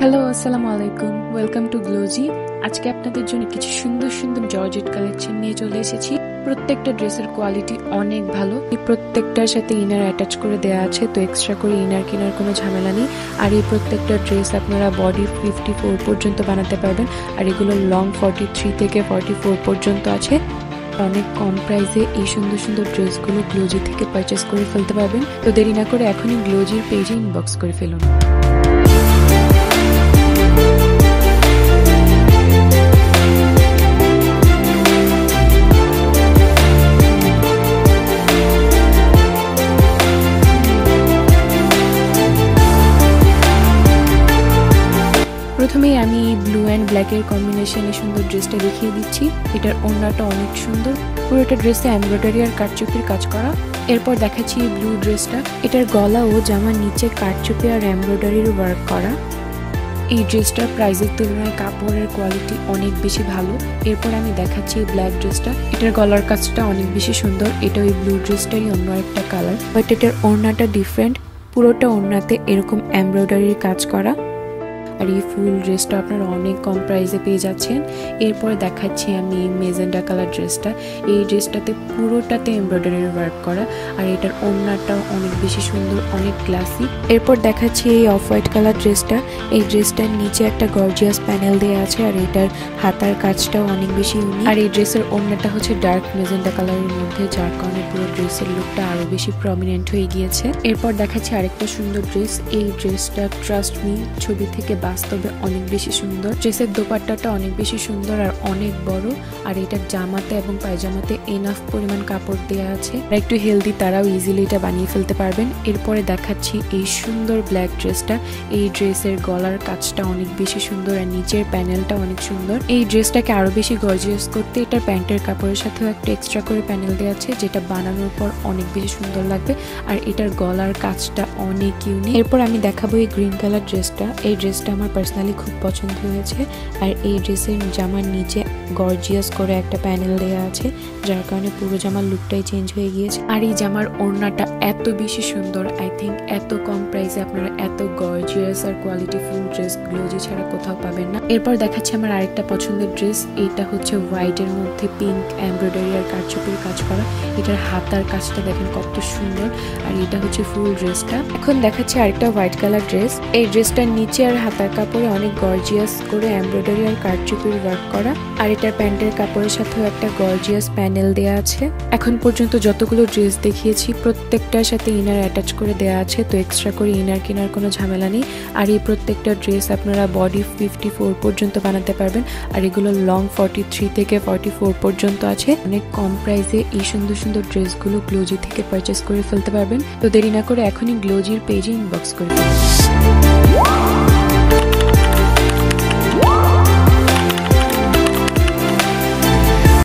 Hello, আসসালামু আলাইকুম। Welcome to glossy. আজকে আপনাদের জন্য কিছু সুন্দর সুন্দর জর্জেট কালেকশন নিয়ে চলে এসেছি। প্রত্যেকটা ড্রেসের কোয়ালিটি অনেক ভালো। এই প্রত্যেকটার সাথে ইনার অ্যাটাচ করে দেওয়া আছে, তো এক্সট্রা করে ইনার কেনার কোনো ঝামেলা নেই। আর এই প্রত্যেকটা ড্রেস আপনারা বডি 54 পর্যন্ত বানাতে পারবেন। আর এগুলো লং 43 থেকে 44 পর্যন্ত আছে। অনেক কম প্রাইসে এই সুন্দর সুন্দর ড্রেসগুলো গ্লোজি থেকে পারচেস করে ফেলতে পারবেন। তো দেরি না করে এখনই গ্লোজির পেজে ইনবক্স করে ফেলুন। প্রথমেই আমি ব্লু অ্যান্ড ব্ল্যাকের কম্বিনেশনে সুন্দর ড্রেসটা দেখিয়ে দিচ্ছি। এটার ওড়নাটা অনেক সুন্দর, পুরোটা ড্রেসে এমব্রয়ডারি আর কারচুপির কাজ করা। এরপর দেখাচ্ছি ব্লু ড্রেসটা। এটার গলা ও জামার নিচে কারচুপি আর এমব্রয়ডারির ওয়ার্ক করা। এই ড্রেসটার প্রাইসের তুলনায় কাপড়ের কোয়ালিটি অনেক বেশি ভালো। এরপর আমি দেখাচ্ছি ব্ল্যাক ড্রেসটা। এটার গলার কাজটা অনেক বেশি সুন্দর। এটা ওই ব্লু ড্রেসটারই অন্য একটা কালার, বাট এটার ওড়নাটা ডিফারেন্ট। পুরোটা ওড়নাতে এরকম এমব্রয়ডারির কাজ করা। আর এই ফুল ড্রেসটা আপনারা অনেক কম প্রাইসে পেয়ে যাচ্ছেন। এরপরে দেখাচ্ছি আমি মেজেন্ডা কালার ড্রেসটা। এই ড্রেসটাতে পুরোটাতে এমব্রয়ডারির ওয়ার্ক করা, আর এটার ওড়নাটাও অনেক বেশি সুন্দর, অনেক ক্লাসি। এরপর দেখাচ্ছি এই অফ হোয়াইট কালার ড্রেসটা। এই ড্রেসটার নিচে একটা গর্জিয়াস প্যানেল দেওয়া আছে, আর এটার হাতার কাজটাও অনেক বেশি ইউনিক। আর এই ড্রেসের ওড়নাটা হচ্ছে ডার্ক মেজেন্ডা কালারের মধ্যে, যার কারণে পুরো ড্রেসের লুকটা আরো বেশি প্রমিনেন্ট হয়ে গিয়েছে। এরপর দেখাচ্ছি আরেকটা সুন্দর ড্রেস। এই ড্রেসটা ট্রাস্ট মি ছবি থেকে বাস্তবে অনেক বেশি সুন্দর। ড্রেসের দোপাট্টাটা অনেক বেশি সুন্দর আর অনেক বড়। আর এটার জামাতে এবং পায়জামাতে এনাফ পরিমাণ কাপড় দেওয়া আছে। আর একটু হেলদি, তারাও ইজিলি এটা বানিয়ে ফেলতে পারবেন। এরপরে দেখাচ্ছি এই সুন্দর ব্ল্যাক ড্রেসটা। এই ড্রেসের গলার কাজটা অনেক বেশি সুন্দর আর নিচের প্যানেলটা অনেক সুন্দর। এই ড্রেসটাকে আরো বেশি গর্জিয়াস করতে এটার প্যান্টের কাপড়ের সাথেও একটা এক্সট্রা করে প্যানেল দেওয়া আছে, যেটা বানানোর পর অনেক বেশি সুন্দর লাগবে। আর এটার গলার কাজটা অনেক ইউনিক। এরপর আমি দেখাবো এই গ্রিন কালার ড্রেসটা। এই ড্রেসটা আমার পার্সোনালি খুব পছন্দ হয়েছে। আর এই ড্রেসের জামার নিচে গর্জিয়াস করে একটা প্যানেল দেওয়া আছে, যার কারণে পুরো জামার লুকটাই চেঞ্জ হয়ে গিয়েছে। আর এই জামার ওড়নাটা এত বেশি সুন্দর, আই থিঙ্ক এত কম প্রাইসে আপনারা এত গর্জিয়াস আর কোয়ালিটিফুল ড্রেস গ্লোজি ছাড়া কোথাও পাবেন না। এরপর দেখাচ্ছি আমার আরেকটা পছন্দের ড্রেস। এটা হচ্ছে হোয়াইটের মধ্যে পিঙ্ক এমব্রয়ডারি আর কারচুপির কাজ করা। এটার হাতার কাজটা দেখেন কত সুন্দর। আর এটা হচ্ছে ফুল ড্রেসটা। এখন দেখাচ্ছি আরেকটা হোয়াইট কালার ড্রেস। এই ড্রেসটার নিচে আর হাতার কাপড়ে অনেক গর্জিয়াস করে এমব্রয়ডারি আর কারচুপির ওয়ার্ক করা। আর এটার প্যান্টের কাপড়ের সাথেও একটা গর্জিয়াস প্যানেল দেওয়া আছে। এখন পর্যন্ত যতগুলো ড্রেস দেখিয়েছি প্রত্যেকটার সাথে ইনার অ্যাটাচ করে দেওয়া আছে, তো এক্সট্রা করে ইনার কেনার কোনো ঝামেলা নেই। আর এই প্রত্যেকটা ড্রেস আপনারা বডি 54 পর্যন্ত বানাতে পারবেন। আর এগুলো লং 43 থেকে 44 পর্যন্ত আছে। অনেক কম প্রাইসে এই সুন্দর সুন্দর ড্রেসগুলো গ্লোজি থেকে পারচেস করে ফেলতে পারবেন। তো দেরি না করে এখনই গ্লোজির পেজে ইনবক্স করে দিন।